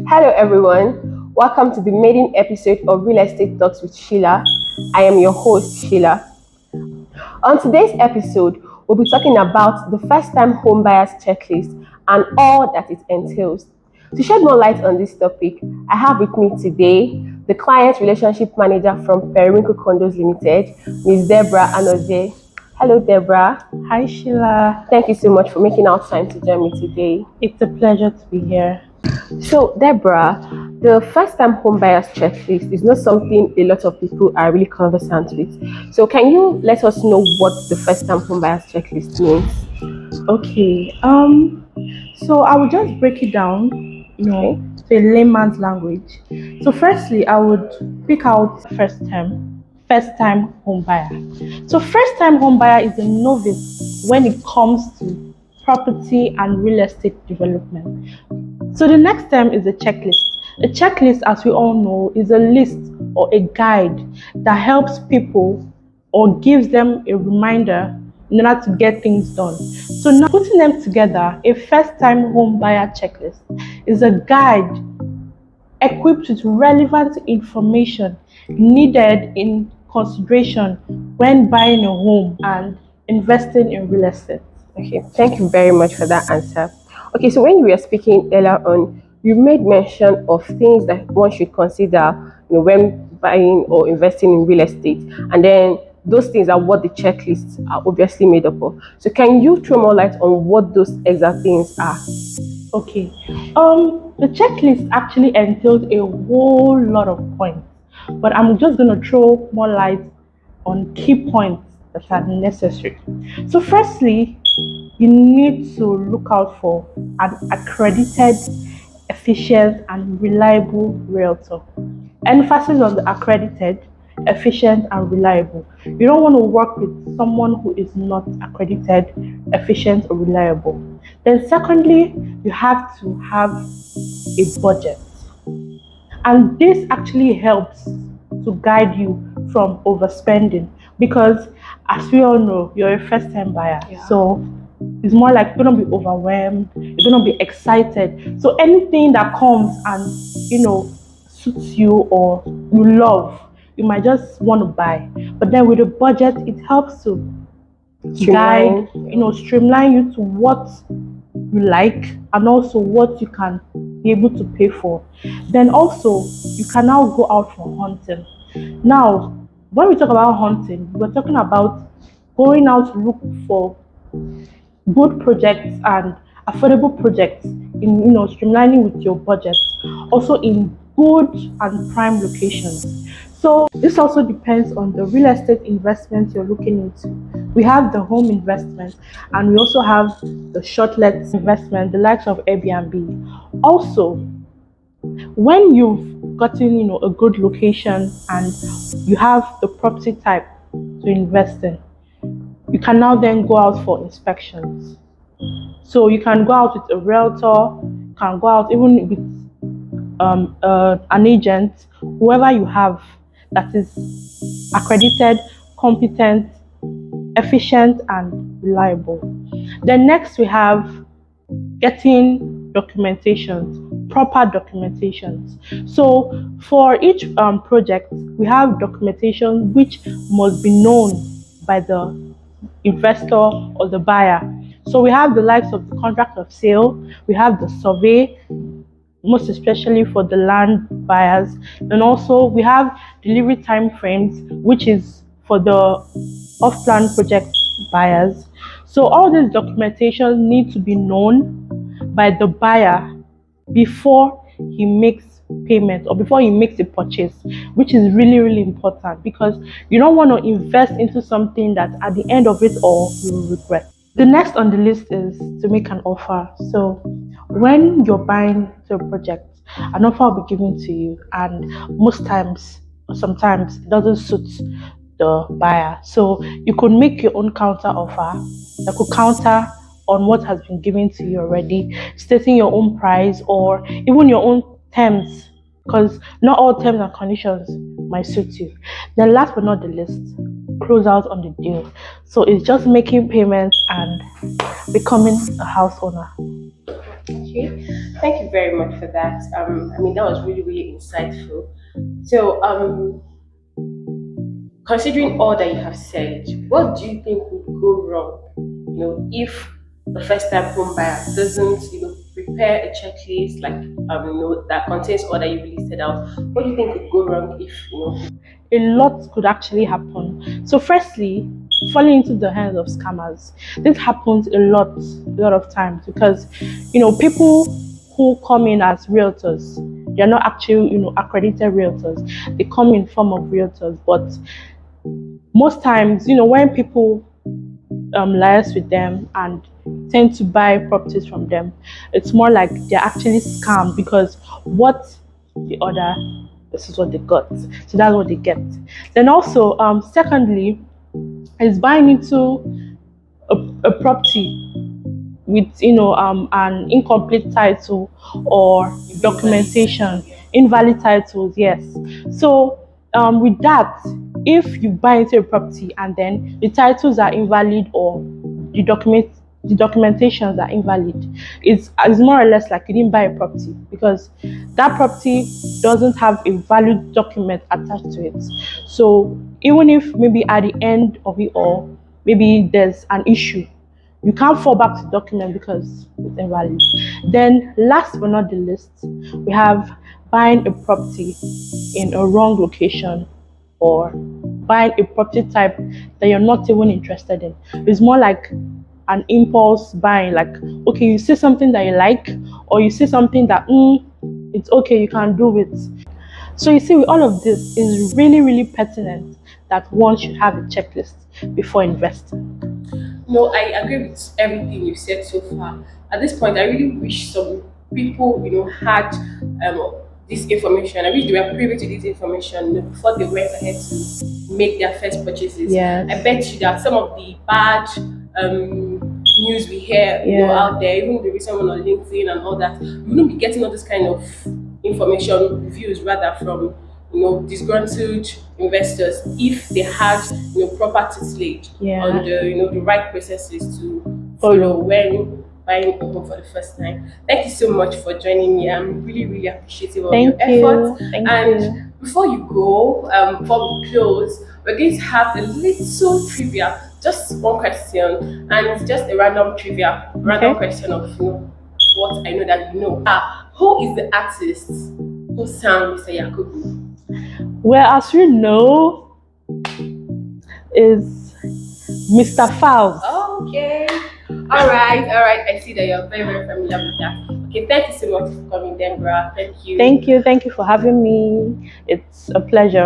Hello, everyone. Welcome to the maiden episode of Real Estate Talks with Sheila. I am your host, Sheila. On today's episode, we'll be talking about the first time home buyers checklist and all that it entails. To shed more light on this topic, I have with me today the client relationship manager from Periwinkle Condos Limited, Ms. Deborah Anoje. Hello, Deborah. Hi, Sheila. Thank you so much for making out time to join me today. It's a pleasure to be here. So, Deborah, the first-time home buyers checklist is not something a lot of people are really conversant with. So, can you let us know what the first-time home buyers checklist means? Okay. So I will just break it down, to a layman's language. So, firstly, I would pick out first-time home buyer. So, first-time home buyer is a novice when it comes to property and real estate development. So the next term is a checklist. A checklist, as we all know, is a list or a guide that helps people or gives them a reminder in order to get things done. So now putting them together, a first-time home buyer checklist is a guide equipped with relevant information needed in consideration when buying a home and investing in real estate. Okay, thank you very much for that answer. Okay, so when you were speaking earlier on, you made mention of things that one should consider, when buying or investing in real estate, and then those things are what the checklists are obviously made up of. So, can you throw more light on what those exact things are? Okay, the checklist actually entails a whole lot of points, but I'm just going to throw more light on key points that are necessary. So, firstly, you need to look out for an accredited, efficient, and reliable realtor. Emphasis on the accredited, efficient, and reliable. You don't want to work with someone who is not accredited, efficient, or reliable. Then, secondly, you have to have a budget. And this actually helps to guide you from overspending because, as we all know, you're a first time buyer. Yeah. So it's more like you're gonna be overwhelmed, you're gonna be excited. So anything that comes and suits you or you love, you might just want to buy. But then with a budget, it helps to guide, streamline you to what you like and also what you can be able to pay for. Then also you can now go out for hunting. Now, when we talk about hunting, we're talking about going out to look for good projects and affordable projects in streamlining with your budget, also in good and prime locations. So this also depends on the real estate investment you're looking into. We have the home investment and we also have the short-let investment, the likes of Airbnb. Also, when you've gotten a good location and you have the property type to invest in, you can now then go out for inspections. So you can go out with a realtor, you can go out even with an agent, whoever you have that is accredited, competent, efficient, and reliable. Then next we have getting documentations, proper documentations. So for each project, we have documentation which must be known by the investor or the buyer. So we have the likes of the contract of sale, we have the survey, most especially for the land buyers, and also we have delivery time frames, which is for the off-plan project buyers. So all these documentation need to be known by the buyer before he makes payment or before he makes a purchase, which is really, really important because you don't want to invest into something that at the end of it all you will regret. The next on the list is to make an offer. So when you're buying a project, an offer will be given to you, and most times, sometimes it doesn't suit the buyer. So you could make your own counter offer that could counter on what has been given to you already, stating your own price or even your own terms, because not all terms and conditions might suit you. Then last but not the least, close out on the deal. So it's just making payments and becoming a house owner. Okay. Thank you very much for that. I mean, that was really, really insightful. So, considering all that you have said, what do you think would go wrong? If the first-time home buyer doesn't, prepare a checklist like that contains all that you've listed out. What do you think could go wrong if A lot could actually happen. So, firstly, falling into the hands of scammers. This happens a lot of times because, people who come in as realtors, they're not actually, accredited realtors. They come in form of realtors, but most times, when people liaise with them and tend to buy properties from them, it's more like they're actually scammed because what the order, this is what they got. So that's what they get. Then also, secondly, is buying into a property with an incomplete title or documentation, invalid titles, yes. So with that, if you buy into a property and then the titles are invalid or the documentations are invalid, it's more or less like you didn't buy a property because that property doesn't have a valid document attached to it. So even if maybe at the end of it all, maybe there's an issue, you can't fall back to the document because it's invalid. Then, last but not the least, we have buying a property in a wrong location or buying a property type that you're not even interested in. It's more like an impulse buying, like, okay, you see something that you like, or you see something that, it's okay, you can do it. So, you see, with all of this, is really, really pertinent that one should have a checklist before investing. No, I agree with everything you've said so far. At this point, I really wish some people, had this information. I wish they were privy to this information before they went ahead to make their first purchases. Yes. I bet you that some of the bad news we hear, Yeah. out there, even the recent one on LinkedIn and all that, we wouldn't be getting all this kind of information, reviews rather from disgruntled investors if they had proper tutelage Yeah. on the right processes to Follow. when buying a home for the first time. Thank you so much for joining me. I'm really, really appreciative of Thank your you. efforts. Thank And you. before you go, before we close, we're going to have a little trivia, just one question, and it's just a random trivia, random Okay. question of what I know that you know. Who is the artist who sang Mr. Yakubu? Well, as you know, is Mr. Fowles. Okay. All right. I see that you're very, very familiar with that. Okay, thank you so much for coming, Deborah. Thank you. Thank you for having me. It's a pleasure.